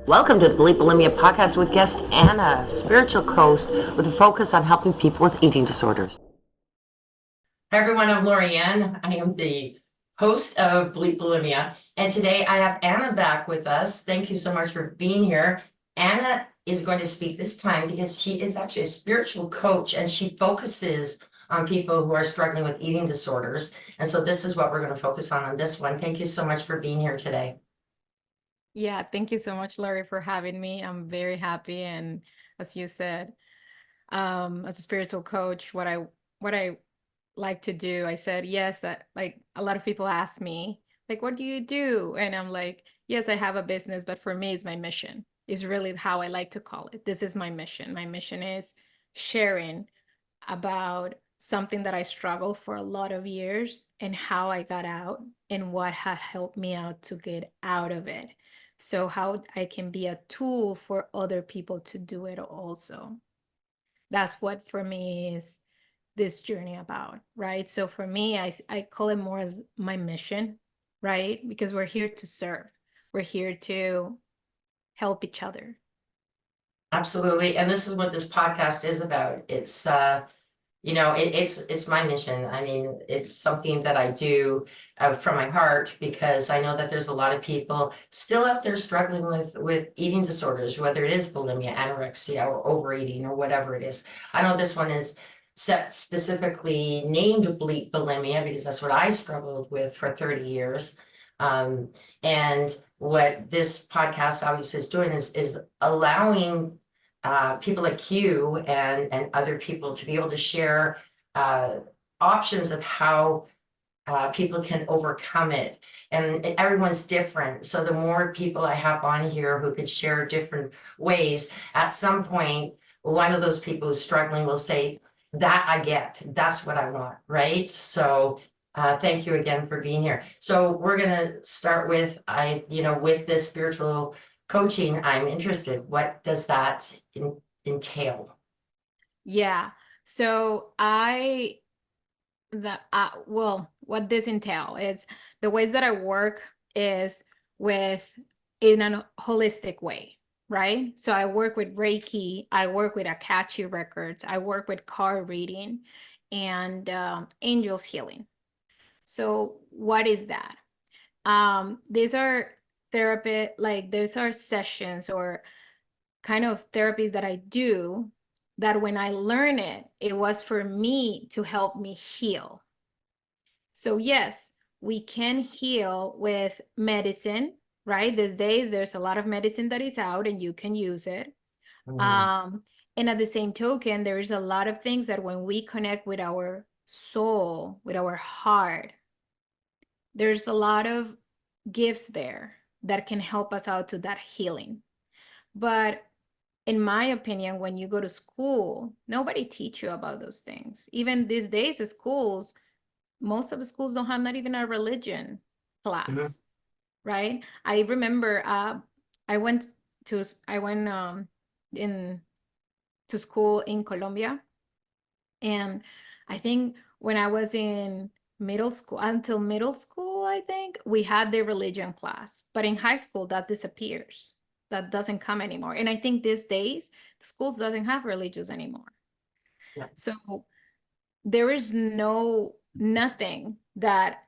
Welcome to the Bleep Bulimia podcast with guest Ana, spiritual coach with a focus on helping people with eating disorders. Hi everyone, I'm Lorianne. I am the host of Bleep Bulimia, and today I have Ana back with us. Thank you so much for being here. Ana is going to speak this time because she is actually a spiritual coach and she focuses on people who are struggling with eating disorders. And so this is what we're going to focus on this one. Thank you so much for being here today. Yeah, thank you so much, Laurie, for having me. I'm very happy. And as you said, as a spiritual coach, what I like to do, I said, yes, like a lot of people ask me, like, what do you do? And I'm like, yes, I have a business, but for me, it's my mission, is really how I like to call it. This is my mission. My mission is sharing about something that I struggled for a lot of years and how I got out and what has helped me out to get out of it. So how I can be a tool for other people to do it also. That's what for me is this journey about, right? So for me, I call it more as my mission, right? Because we're here to serve. We're here to help each other. Absolutely. And this is what this podcast is about. It's my mission. I mean, it's something that I do from my heart because I know that there's a lot of people still out there struggling with eating disorders, whether it is bulimia, anorexia, or overeating, or whatever it is. I know this one is set specifically named Bleep Bulimia because that's what I struggled with for 30 years. And what this podcast obviously is doing is allowing people like you and other people to be able to share options of how people can overcome it. And everyone's different. So the more people I have on here who could share different ways, at some point, one of those people who's struggling will say, that I get, that's what I want, right? So thank you again for being here. So we're gonna start with, with this spiritual coaching, I'm interested. What does that entail? Yeah. So what this entail is the ways that I work is with in a holistic way, right? So I work with Reiki, I work with Akachi records, I work with card reading and angels healing. So what is that? These are therapy, like these are sessions or kind of therapy that I do that when I learn it, it was for me to help me heal. So yes, we can heal with medicine, right? These days, there's a lot of medicine that is out and you can use it. Mm, Um, and at the same token, there is a lot of things that when we connect with our soul, with our heart, there's a lot of gifts there that can help us out to that healing. But in my opinion, when you go to school, nobody teach you about those things. Even these days, the schools, most of the schools don't have not even a religion mhm. class, right? I remember I went I went in to school in Colombia, and I think when I was in middle school, until middle school, I think we had the religion class, but in high school that disappears. That doesn't come anymore. And I think these days, schools doesn't have religions anymore. Yeah. So there is nothing that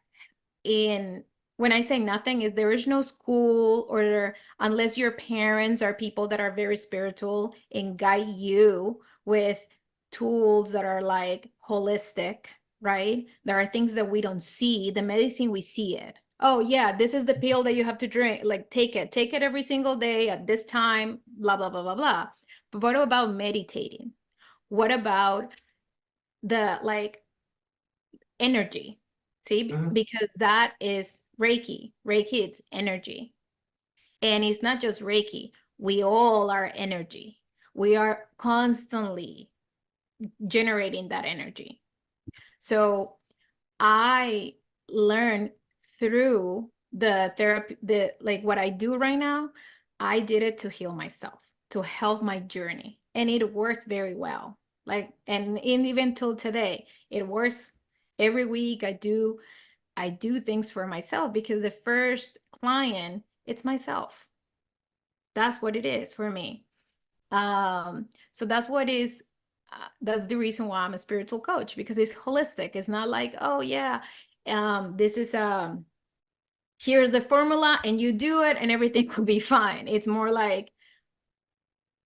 in when I say nothing is there is no school or unless your parents are people that are very spiritual and guide you with tools that are like holistic, right? There are things that we don't see. The medicine, we see it. Oh yeah, this is the pill that you have to drink, like take it every single day at this time, blah blah blah blah blah. But what about meditating? What about the like energy? See, Mhm. because that is Reiki. Reiki, it's energy. And it's not just Reiki. We all are energy. We are constantly generating that energy. So I learned through the therapy, the like what I do right now, I did it to heal myself, to help my journey. And it worked very well. Like, and even till today, it works every week. I do things for myself because the first client, it's myself. That's what it is for me. So that's what is, that's the reason why I'm a spiritual coach, because it's holistic. It's not like, oh yeah, this is here's the formula and you do it and everything will be fine. It's more like,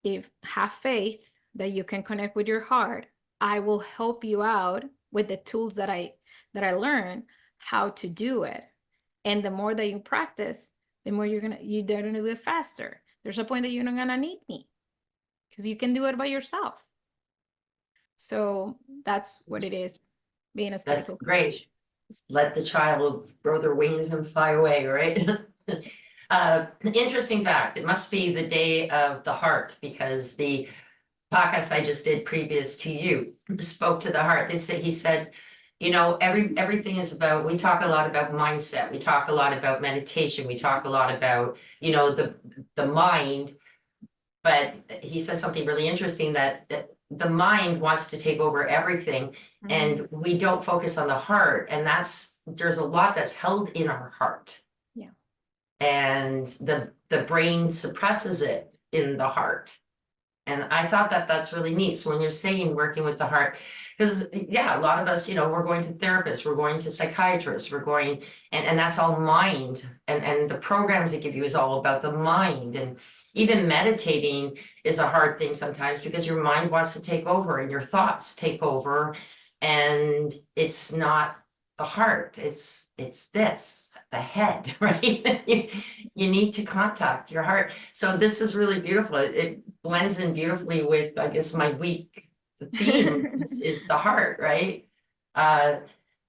if have faith that you can connect with your heart, I will help you out with the tools that I learn how to do it. And the more that you practice, the more they're gonna do it faster. There's a point that you're not gonna need me, because you can do it by yourself. So that's what it is, being a That's spiritual coach. great. Let the child grow their wings and fly away, right? Interesting fact, it must be the day of the heart, because the podcast I just did previous to you spoke to the heart. He said, you know, everything is about, we talk a lot about mindset, we talk a lot about meditation, we talk a lot about, you know, the mind. But he says something really interesting, that the mind wants to take over everything, and we don't focus on the heart. And there's a lot that's held in our heart. Yeah. And the brain suppresses it in the heart. And I thought that that's really neat. So when you're saying working with the heart, because yeah, a lot of us, you know, we're going to therapists, we're going to psychiatrists, we're going, and that's all mind. And the programs they give you is all about the mind. And even meditating is a hard thing sometimes, because your mind wants to take over and your thoughts take over. And it's not the heart, it's this, the head, right? You need to contact your heart. So this is really beautiful. It blends in beautifully with, I guess, my week. The theme is the heart, right? And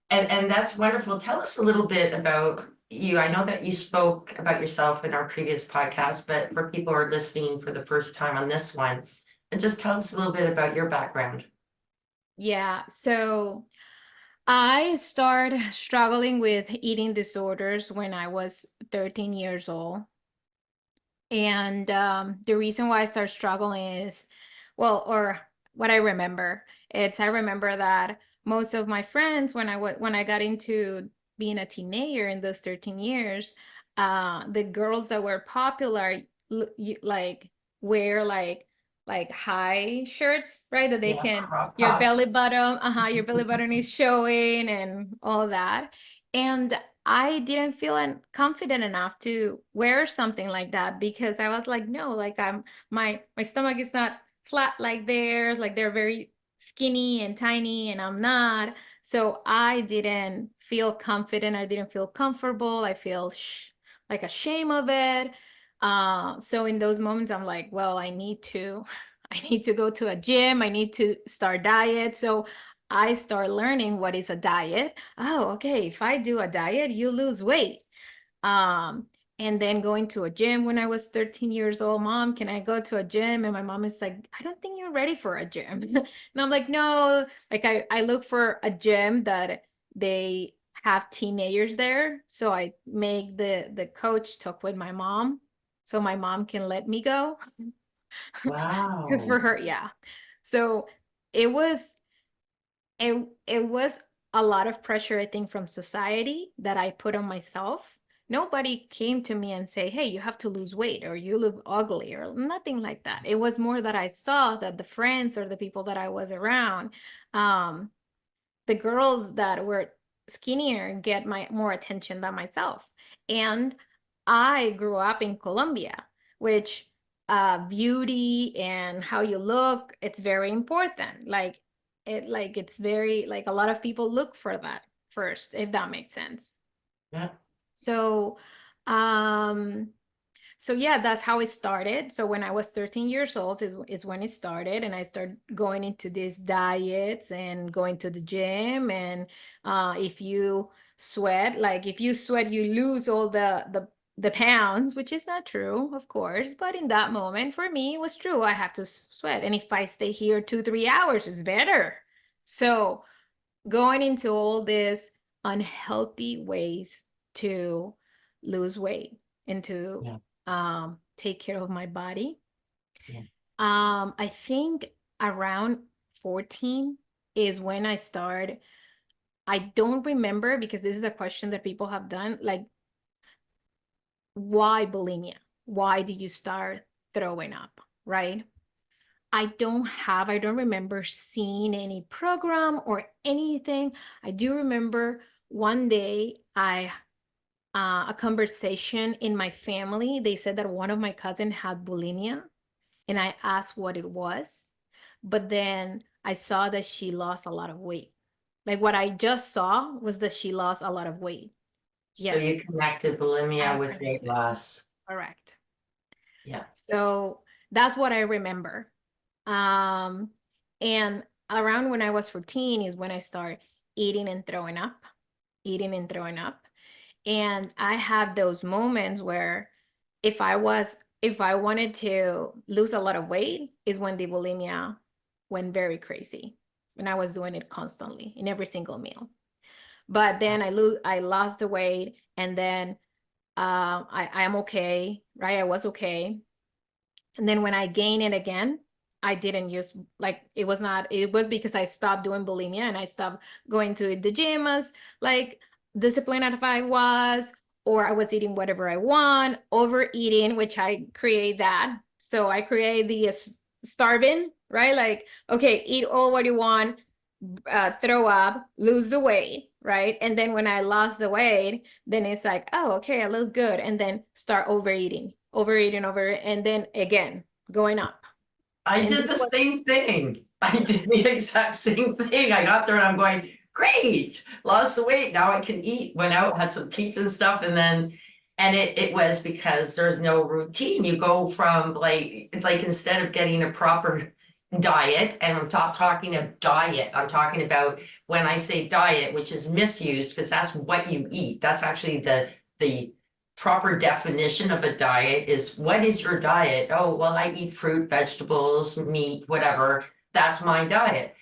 that's wonderful. Tell us a little bit about you. I know that you spoke about yourself in our previous podcast, but for people who are listening for the first time on this one, just tell us a little bit about your background. Yeah, so I started struggling with eating disorders when I was 13 years old. And the reason why I started struggling is, well, or what I remember, I remember that most of my friends, when I got into being a teenager in those 13 years, the girls that were popular, like wear like high shirts, right? That they Yeah, can, crop your belly tops. button, your belly button is showing and all that. And I didn't feel confident enough to wear something like that, because I was like, no, like my stomach is not flat like theirs, like they're very skinny and tiny and I'm not. So I didn't feel confident. I didn't feel comfortable. I feel like ashamed of it. So in those moments, I'm like, well, I need to go to a gym. I need to start diet. So I start learning what is a diet. Oh, okay. If I do a diet, you lose weight. Um, and then going to a gym when I was 13 years old. Mom, can I go to a gym? And my mom is like, I don't think you're ready for a gym. And I'm like, no, like I look for a gym that they have teenagers there. So I make the coach talk with my mom so my mom can let me go. Because for Wow. her, yeah. So it was it was a lot of pressure, I think, from society that I put on myself. Nobody came to me and say, hey, you have to lose weight or you look ugly or nothing like that. It was more that I saw that the friends or the people that I was around, um, the girls that were skinnier get more attention than myself. And I grew up in Colombia, which beauty and how you look, it's very important. It's very, like, a lot of people look for that first, if that makes sense. Yeah. So um so yeah, that's how it started. So when I was 13 years old is when it started, and I started going into these diets and going to the gym. And if you sweat, you lose all the pounds, which is not true, of course. But in that moment, for me, it was true. I have to sweat. And if I stay here 2, 3 hours, it's better. So going into all these unhealthy ways to lose weight and to Yeah. take care of my body. Yeah. I think around 14 is when I started. I don't remember, because this is a question that people have done, like, why bulimia? Why did you start throwing up, right? I don't remember seeing any program or anything. I do remember one day a conversation in my family. They said that one of my cousins had bulimia, and I asked what it was. But then I saw that she lost a lot of weight. Like what I just saw was that she lost a lot of weight. So Yes, you connected bulimia I with weight connected. loss. Correct. Yeah. So that's what I remember. Um, and around when I was 14 is when I started eating and throwing up, eating and throwing up. And I had those moments where if I wanted to lose a lot of weight is when the bulimia went very crazy. And I was doing it constantly in every single meal. But then I lost the weight, and then I am okay, right? I was okay. And then when I gained it again, I didn't use, like, it was because I stopped doing bulimia and I stopped going to the gym as like disciplined as I was, or I was eating whatever I want, overeating, which I create that. So I create the starving, right? Like, okay, eat all what you want, throw up, lose the weight, right? And then when I lost the weight, then it's like, oh, okay, I lose good. And then start overeating, and then again, going up. I And did the same thing. I did the exact same thing. I got there and I'm going, great, lost the weight. Now I can eat. Went out, had some pizza and stuff, and then it was because there's no routine. You go from like instead of getting a proper diet, and I'm not talking a diet, I'm talking about when I say diet, which is misused because that's what you eat. That's actually the proper definition of a diet is what is your diet? Oh, well, I eat fruit, vegetables, meat, whatever. That's my diet.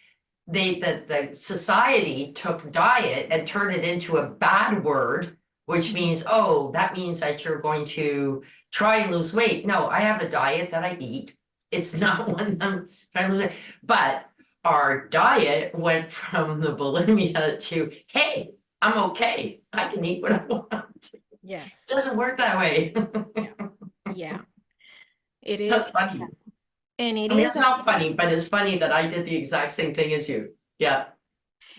The society took diet and turned it into a bad word, which means, oh, that means that you're going to try and lose weight. No, I have a diet that I eat. It's not one I'm trying to lose weight. But our diet went from the bulimia to, hey, I'm okay. I can eat what I want. yes, Doesn't work that way. yeah, yeah, it That's is. funny. And it I mean, is it's a not funny, but it's funny that I did the exact same thing as you. Yeah,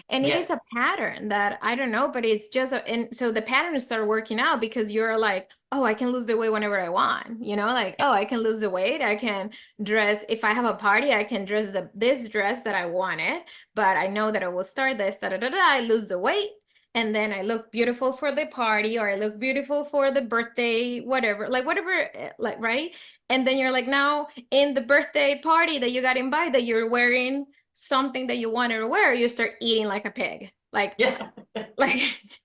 And it yeah, is a pattern that I don't know, but it's just and so the pattern started working out because you're like, oh, I can lose the weight whenever I want, like, oh, I can lose the weight. I can dress if I have a party, I can dress this dress that I wanted, but I know that I will start this, I lose the weight, and then I look beautiful for the party, or I look beautiful for the birthday, whatever, like whatever, like, right? And then you're like, now in the birthday party that you got invited, that you're wearing something that you wanted to wear, you start eating like a pig. yeah. Like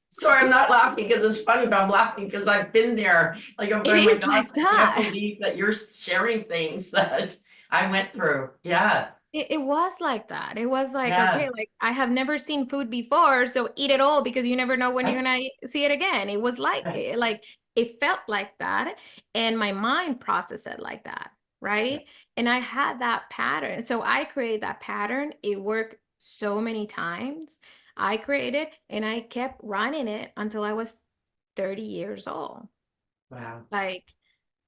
Sorry, I'm not laughing because it's funny, but I'm laughing because I've been there. Like I'm it going, my is gosh, like I can't that. believe that you're sharing things that I went through. Yeah, It was like that. It was like, okay, yeah. like I have never seen food before, so eat it all because you never know when you're That's, gonna see it again. It was like it felt like that, and my mind processed it like that, yeah, right? And I had that pattern. So I created that pattern. It worked so many times. I created and I kept running it until I was 30 years old. wow. Like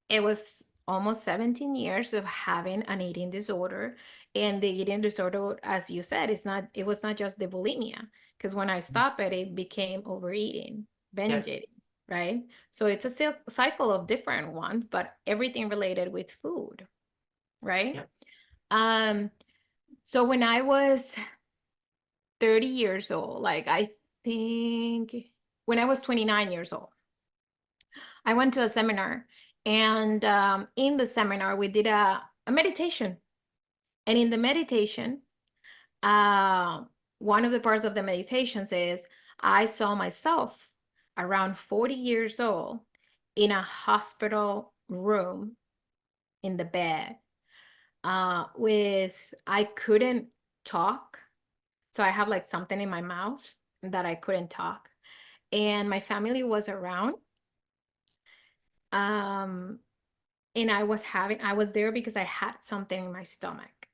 it was almost 17 years of having an eating disorder. And the eating disorder, as you said, it was not just the bulimia. Because when I stopped it, it became overeating, binge Yeah, eating, right? So it's a cycle of different ones, but everything related with food, right? yeah. Um, so when I was 30 years old, like I think when I was 29 years old, I went to a seminar, and in the seminar, we did a meditation. And in the meditation, uh, one of the parts of the meditations is I saw myself around 40 years old in a hospital room in the bed I couldn't talk. So I have like something in my mouth that I couldn't talk. And my family was around. Um, and I was there because I had something in my stomach.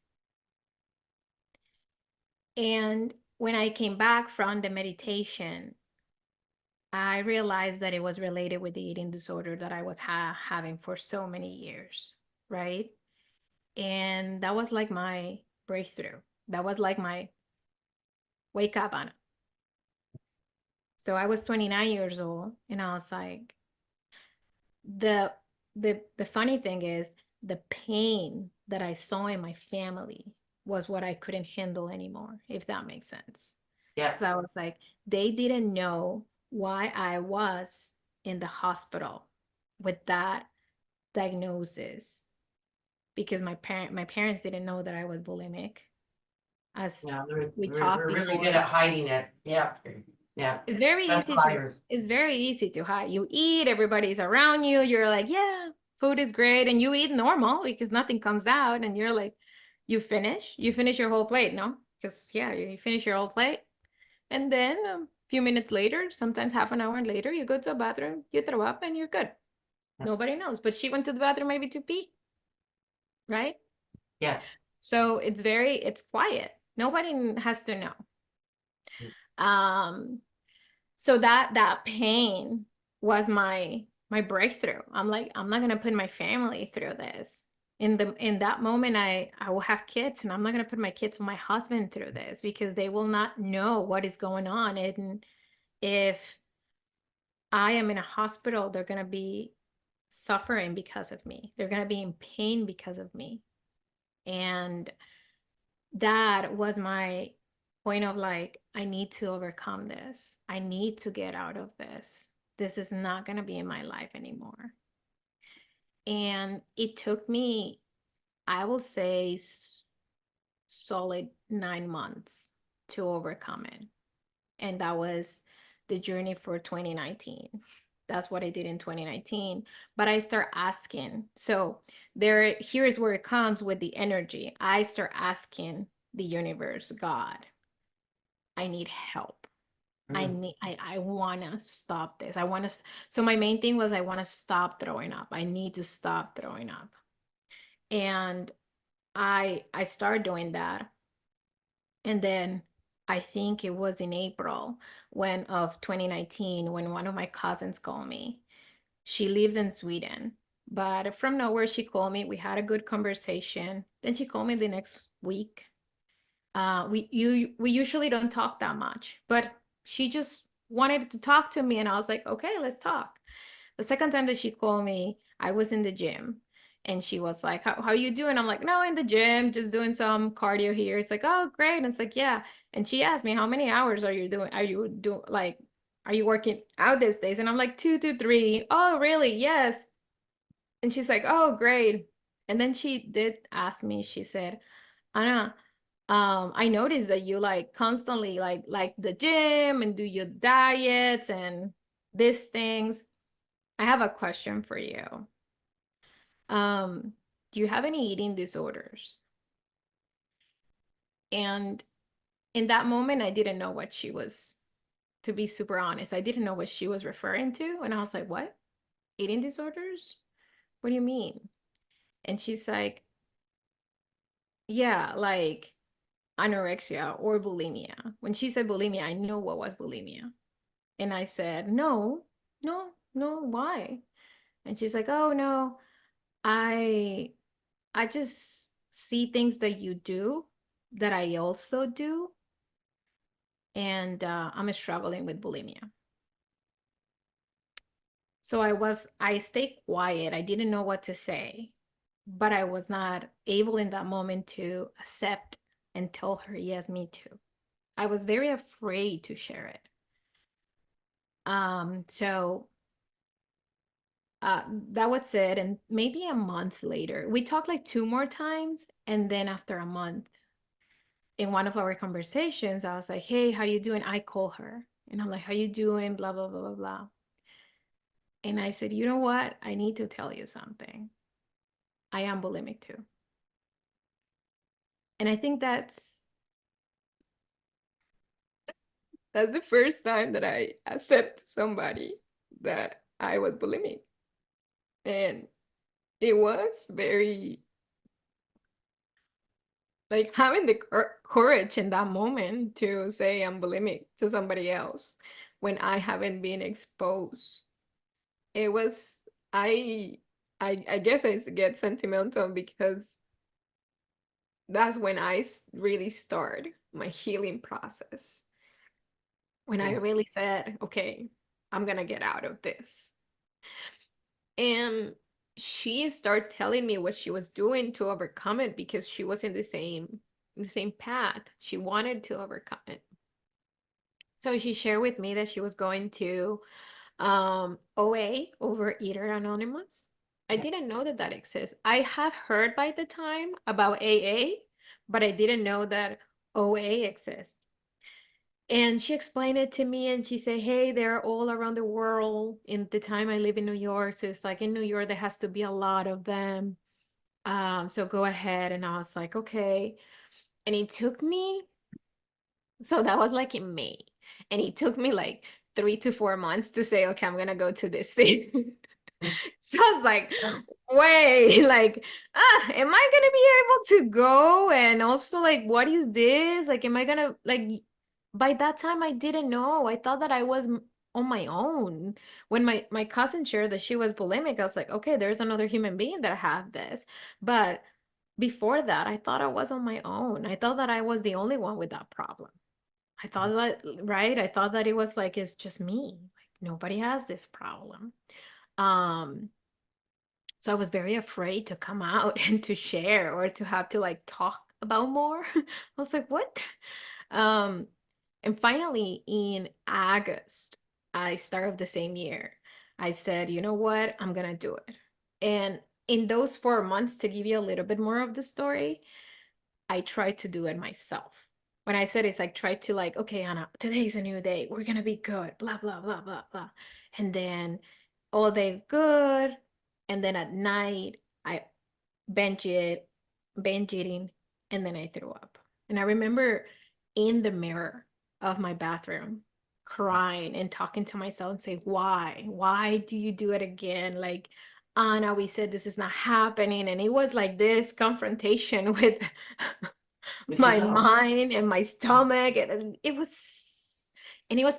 And when I came back from the meditation, I realized that it was related with the eating disorder that I was having for so many years. right? And that was like my breakthrough. That was like my wake up, Anna. So I was 29 years old, and I was like, the the funny thing is the pain that I saw in my family was what I couldn't handle anymore, if that makes sense. Yeah. Because I was like, they didn't know why I was in the hospital with that diagnosis, because my parents didn't know that I was bulimic. As Yeah, we we're talked really good before, at hiding it. Yeah. Yeah. it's very Best easy to liars. it's very easy to hide. You eat, everybody's around you, you're like, yeah, food is great, and you eat normal because nothing comes out, and you're like, you finish your whole plate, no? Because yeah, you finish your whole plate, and then a few minutes later, sometimes half an hour later, you go to a bathroom, you throw up, and you're good. Nobody knows, but she went to the bathroom maybe to pee, right? Yeah. So it's quiet. Nobody has to know. Um, so that pain was my breakthrough. I'm like, I'm not gonna put my family through this. In that moment, I will have kids, and I'm not gonna put my kids or my husband through this, because they will not know what is going on. And if I am in a hospital, they're gonna be suffering because of me. They're gonna be in pain because of me. And that was my point of like, I need to overcome this. I need to get out of this. This is not going to be in my life anymore. And it took me, I will say, solid 9 months to overcome it. And that was the journey for 2019. That's what I did in 2019. But I start asking. So here is where it comes with the energy. I start asking the universe, God, I need help. I want to stop this. So my main thing was, I want to stop throwing up. I need to stop throwing up. And I started doing that. And then I think it was in April of 2019, when one of my cousins called me. She lives in Sweden, but from nowhere she called me. We had a good conversation. Then she called me the next week. We usually don't talk that much, but she just wanted to talk to me, and I was like, okay, let's talk. The second time that she called me, I was in the gym, and she was like, how are you doing? I'm like, no, in the gym, just doing some cardio here. It's like, oh, great. And it's like, yeah. And she asked me, how many hours are you doing? Are you working out these days? And I'm like, 2 to 3. Oh, really? Yes. And she's like, oh, great. And then she did ask me, she said, Ana, I noticed that you like constantly like the gym and do your diets and these things. I have a question for you. Do you have any eating disorders? And in that moment, I didn't know what she was, to be super honest, I didn't know what she was referring to. And I was like, what? Eating disorders? What do you mean? And she's like, yeah, like anorexia or bulimia. When she said bulimia, I knew what was bulimia. And I said, no, no, no, why? And she's like, oh no, I I just see things that you do that I also do. And I'm struggling with bulimia. So I stayed quiet. I didn't know what to say, but I was not able in that moment to accept and tell her, yes, me too. I was very afraid to share it. So that was it. And maybe a month later, we talked like 2 more times. And then after a month, in one of our conversations, I was like, hey, how you doing? I call her and I'm like, how you doing? Blah, blah, blah, blah, blah. And I said, you know what? I need to tell you something. I am bulimic too. And I think that's the first time that I said to somebody that I was bulimic. And it was very, like, having the courage in that moment to say I'm bulimic to somebody else when I haven't been exposed. It was, I I guess I get sentimental because that's when I really start my healing process. When I really said, okay, I'm gonna get out of this. And she started telling me what she was doing to overcome it because she was in the same path. She wanted to overcome it. So she shared with me that she was going to OA, Overeater Anonymous. I didn't know that that exists. I have heard by the time about AA, but I didn't know that OA exists. And she explained it to me and she said, hey, they're all around the world. In the time I live in New York, so it's like in New York, there has to be a lot of them. So go ahead. And I was like, okay. And it took me, so that was like in May. And it took me like 3 to 4 months to say, okay, I'm gonna go to this thing. So I was like, wait, like, am I gonna be able to go? And also, like, what is this? Like, am I gonna like? By that time, I didn't know. I thought that I was on my own. When my cousin shared that she was bulimic, I was like, okay, there's another human being that have this. But before that, I thought I was on my own. I thought that I was the only one with that problem. I thought that, right? I thought that it was like it's just me. Like nobody has this problem. Um, so I was very afraid to come out and to share or to have to like talk about more. I was like, what? Um, and finally in August, I started the same year. I said, you know what? I'm gonna do it. And in those 4 months, to give you a little bit more of the story, I tried to do it myself. When I said it's like try to like, okay, Anna, today's a new day. We're gonna be good. Blah blah blah blah blah. And then all day good. And then at night I binge it, binge eating, and then I threw up. And I remember in the mirror of my bathroom crying and talking to myself and say, why? Why do you do it again? Like, Anna, we said this is not happening. And it was like this confrontation with my mind and my stomach. And it was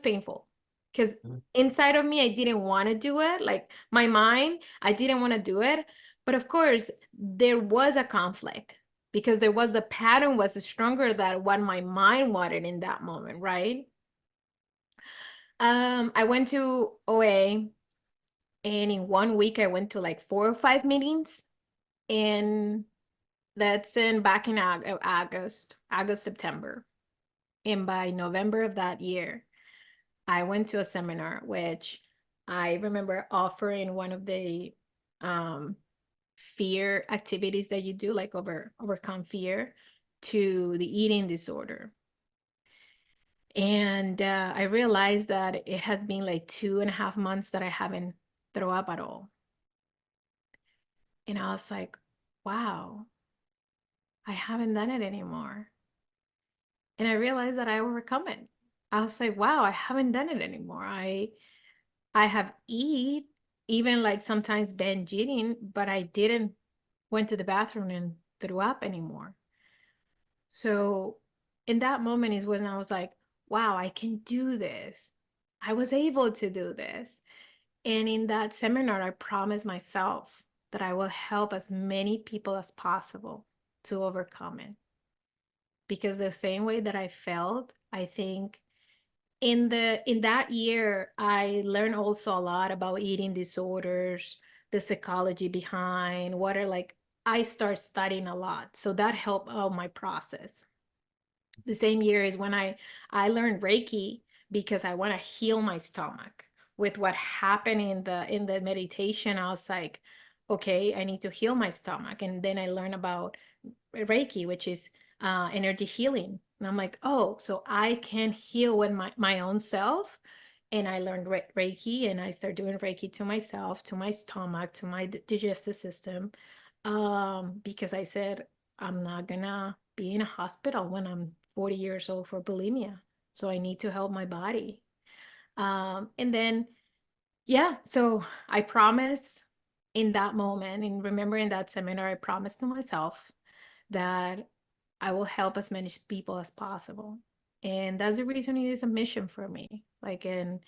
painful because inside of me, I didn't want to do it. Like my mind, I didn't want to do it. But of course, there was a conflict because there was the pattern was stronger than what my mind wanted in that moment, right? I went to OA and in 1 week I went to like 4 or 5 meetings and that's in back in August, September. And by November of that year, I went to a seminar, which I remember offering one of the fear activities that you do, like overcome fear, to the eating disorder. And I realized that it has been like 2.5 months that I haven't thrown up at all. And I was like, wow, I haven't done it anymore. And I realized that I overcome it. I was like, wow, I haven't done it anymore. I have even like sometimes binge eating, but I didn't went to the bathroom and threw up anymore. So in that moment is when I was like, wow, I can do this. I was able to do this. And in that seminar, I promised myself that I will help as many people as possible to overcome it. Because the same way that I felt, I think in that year I learned also a lot about eating disorders, the psychology behind what are like I start studying a lot, so that helped out my process. The same year is when I learned Reiki because I want to heal my stomach with what happened in the meditation. I was like, okay, I need to heal my stomach, and then I learned about Reiki, which is energy healing. And I'm like, oh, so I can heal with my own self. And I learned Reiki and I started doing Reiki to myself, to my stomach, to my digestive system. Because I said, I'm not gonna be in a hospital when I'm 40 years old for bulimia. So I need to help my body. And then, yeah, so I promise in that moment, in remembering that seminar, I promised to myself that I will help as many people as possible. And that's the reason it is a mission for me. Like in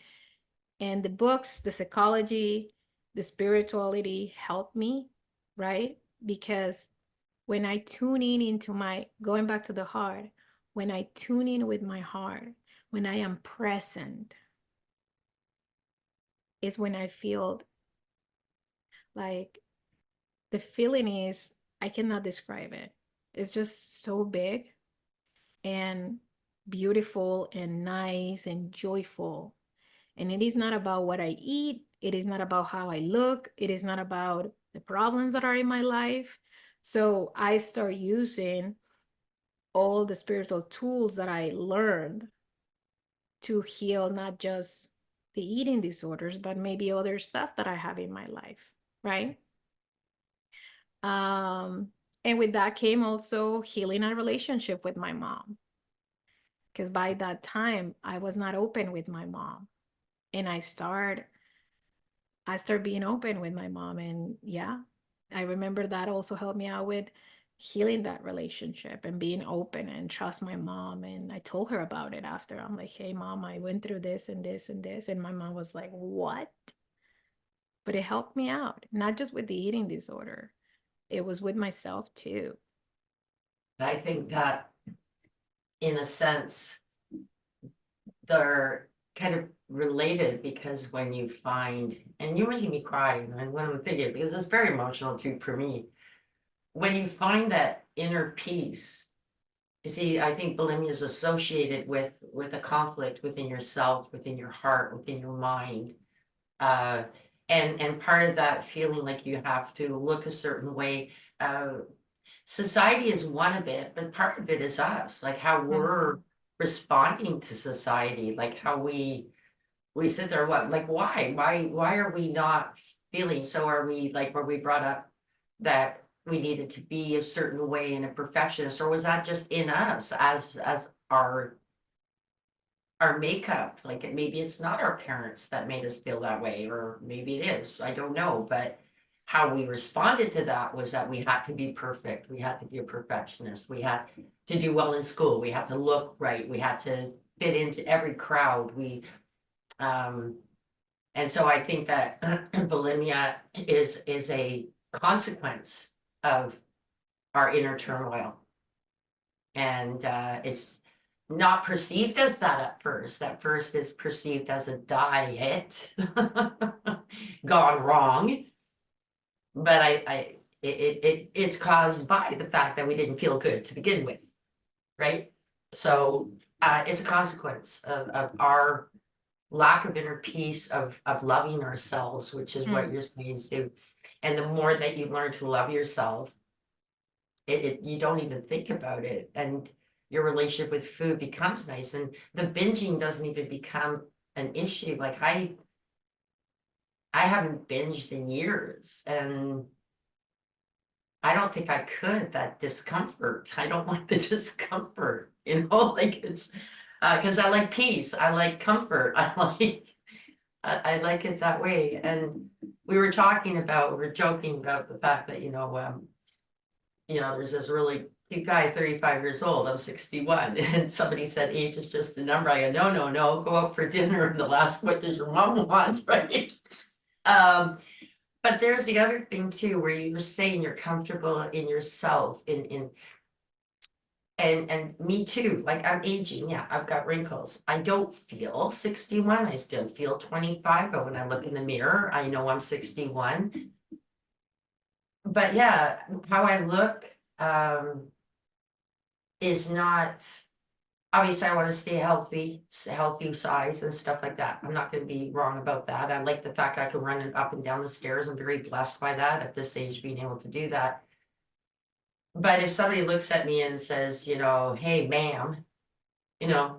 the books, the psychology, the spirituality helped me, right? Because when I tune in into my, going back to the heart, when I tune in with my heart, when I am present, is when I feel like, the feeling is, I cannot describe it. It's just so big and beautiful and nice and joyful. And it is not about what I eat. It is not about how I look. It is not about the problems that are in my life. So I start using all the spiritual tools that I learned to heal not just the eating disorders, but maybe other stuff that I have in my life, right? And with that came also healing a relationship with my mom. Because by that time, I was not open with my mom. And I start being open with my mom. And yeah, I remember that also helped me out with healing that relationship and being open and trust my mom. And I told her about it after. I'm like, hey, mom, I went through this and this and this. And my mom was like, what? But it helped me out, not just with the eating disorder, it was with myself too. I think that in a sense, they're kind of related, because when you find, and you're making me cry, and when I'm thinking, because it's very emotional too for me, when you find that inner peace. You see, I think bulimia is associated with a conflict within yourself, within your heart, within your mind. Uh, and part of that feeling like you have to look a certain way. Society is one of it, but part of it is us, like how we're responding to society, like how we sit there, what, like, why are we not feeling? So are we, like, were we brought up that we needed to be a certain way and a perfectionist, or was that just in us as our makeup? Like, maybe it's not our parents that made us feel that way, or maybe it is, I don't know. But how we responded to that was that we had to be perfect, we had to be a perfectionist, we had to do well in school, we had to look right, we had to fit into every crowd. And so I think that bulimia is a consequence of our inner turmoil. And it's not perceived as that at first. At first, it's perceived as a diet gone wrong. But it's caused by the fact that we didn't feel good to begin with, right? So it's a consequence of our lack of inner peace, of loving ourselves, which is what you're saying, Sue. And the more that you learn to love yourself, you don't even think about it, and your relationship with food becomes nice, and the binging doesn't even become an issue. Like, I haven't binged in years, and I don't think I could. That discomfort, I don't like the discomfort, like, it's because I like peace, I like comfort, I like it that way. And we were joking about the fact that, there's this really cute guy, 35 years old, I'm 61, and somebody said age is just a number. I go, no, go out for dinner and they'll ask, what does your mom want, right? But there's the other thing too, where you were saying you're comfortable in yourself, and me too, like, I'm aging, yeah, I've got wrinkles. I don't feel 61, I still feel 25, but when I look in the mirror, I know I'm 61. But yeah, how I look is not, obviously I want to stay healthy size and stuff like that. I'm not going to be wrong about that. I like the fact I can run up and down the stairs. I'm very blessed by that at this age, being able to do that. But if somebody looks at me and says, hey, ma'am,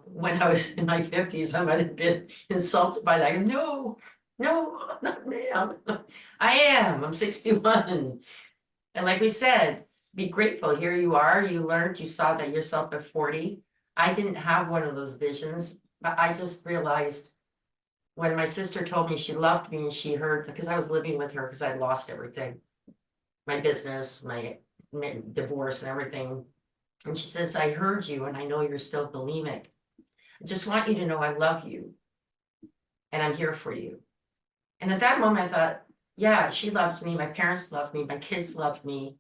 when I was in my 50s, I might have been insulted by that. I go, no, not ma'am. I'm 61. And like we said, be grateful. Here you are. You learned, you saw that yourself at 40. I didn't have one of those visions, but I just realized when my sister told me she loved me, and she heard, because I was living with her because I'd lost everything, my business, my divorce and everything. And she says, I heard you and I know you're still bulimic. I just want you to know I love you and I'm here for you. And at that moment I thought, yeah, she loves me. My parents love me. My kids love me.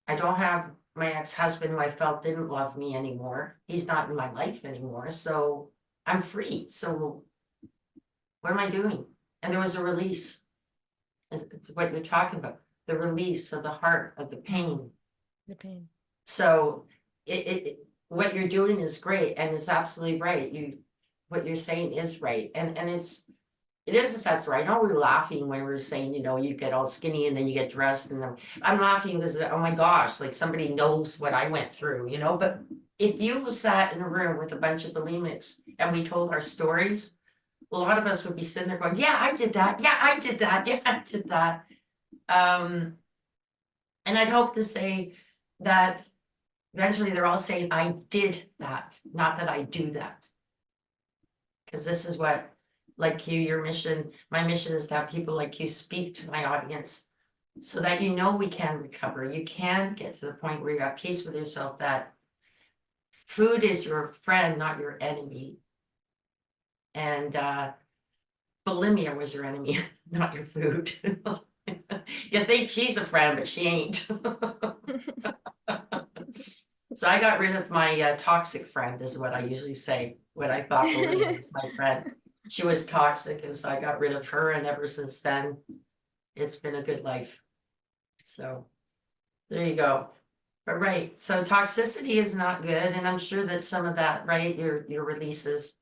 I don't have my ex-husband who I felt didn't love me anymore. He's not in my life anymore. So I'm free. So what am I doing? And there was a release. It's what you're talking about, the release of the heart, of the pain. The pain. So what you're doing is great, and it's absolutely right. What you're saying is right. And it is a sad story. I know we're laughing when we're saying, you get all skinny and then you get dressed, and then I'm laughing because, oh my gosh, like somebody knows what I went through, but if you sat in a room with a bunch of bulimics and we told our stories, a lot of us would be sitting there going, yeah, I did that. Yeah, I did that. Yeah, I did that. And I'd hope to say that eventually they're all saying, I did that, not that I do that. Because this is what, like you, your mission, my mission is to have people like you speak to my audience so that we can recover. You can get to the point where you're at peace with yourself, that food is your friend, not your enemy. And bulimia was your enemy, not your food. You think she's a friend, but she ain't. So I got rid of my toxic friend, is what I usually say, when I thought bulimia was my friend. She was toxic, and so I got rid of her, and ever since then, it's been a good life. So there you go. But right, so toxicity is not good, and I'm sure that some of that, right, your releases,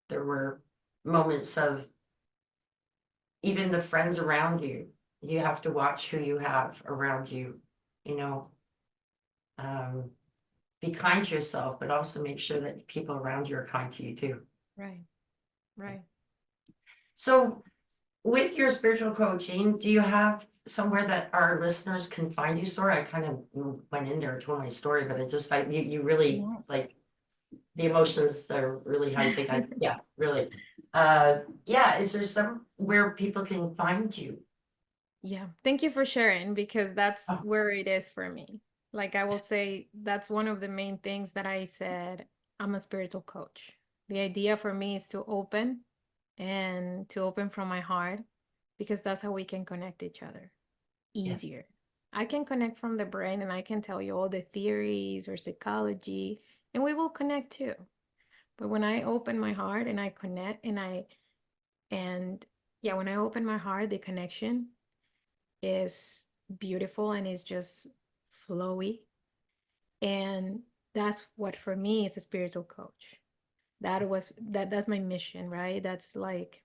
there were moments of even the friends around you. You have to watch who you have around you, you know. Be kind to yourself, but also make sure that people around you are kind to you too. Right. Right. So with your spiritual coaching, do you have somewhere that our listeners can find you? Sorry, I kind of went in there and told my story, but it's just like you really No. like the emotions are really high. Yeah, really. Yeah, is there somewhere people can find you? Yeah. Thank you for sharing, because that's Oh, where it is for me. Like I will say, that's one of the main things that I said. I'm a spiritual coach. The idea for me is to open, and to open from my heart, because that's how we can connect each other yes. easier. I can connect from the brain and I can tell you all the theories or psychology, and we will connect too. But when I open my heart and I connect, and yeah, when I open my heart, the connection is beautiful and it's just flowy. And that's what for me is a spiritual coach. That's my mission, right? That's like,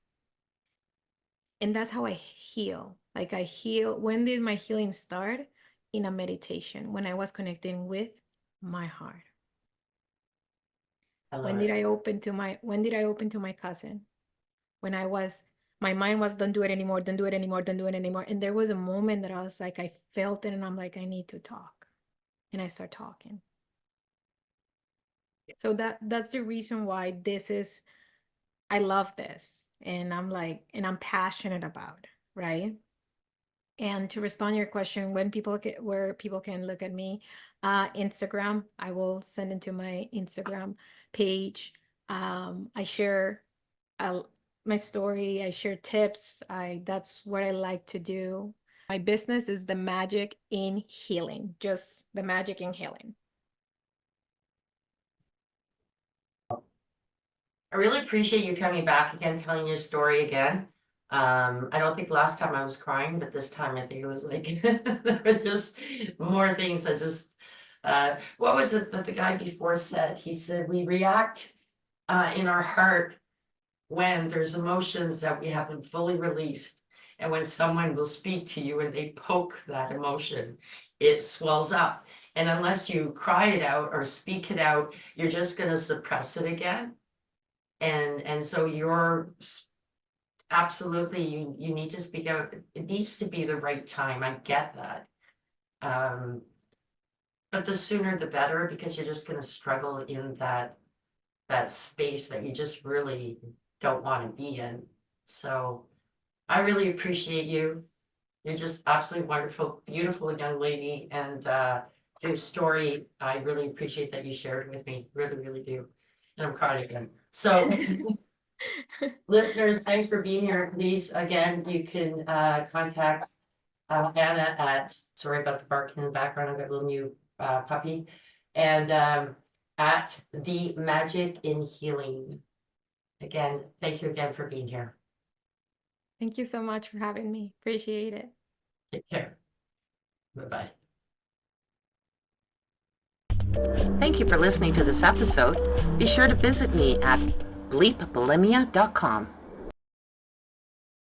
and that's how I heal. Like I heal. When did my healing start? In a meditation, when I was connecting with my heart. I love When did it. I open to my cousin? When my mind was, don't do it anymore, don't do it anymore, don't do it anymore. And there was a moment that I was like, I felt it and I'm like, I need to talk. And I start talking. So that's the reason why I love this. And I'm passionate about it, right? And to respond to your question, where people can look at me, Instagram, I will send it to my Instagram page. I share uh, my story. I share tips. That's what I like to do. My business is the magic in healing, just the magic in healing. I really appreciate you coming back again, telling your story again. I don't think last time I was crying, but this time I think it was like there were just more things that just what was it that the guy before said? He said we react in our heart when there's emotions that we haven't fully released. And when someone will speak to you and they poke that emotion, it swells up. And unless you cry it out or speak it out, you're just going to suppress it again. And so absolutely, you need to speak out. It needs to be the right time. I get that. But the sooner the better, because you're just going to struggle in that space that you just really don't want to be in. So I really appreciate you. You're just absolutely wonderful, beautiful young lady. And your story, I really appreciate that you shared with me. Really, really do. And I'm crying again. So Listeners, thanks for being here. Please, again, you can contact Anna at, sorry about the barking in the background, I've got a little new puppy, and at The Magic in Healing. Again, thank you again for being here. Thank you so much for having me. Appreciate it. Take care. Bye-bye. Thank you for listening to this episode. Be sure to visit me at bleepbulimia.com.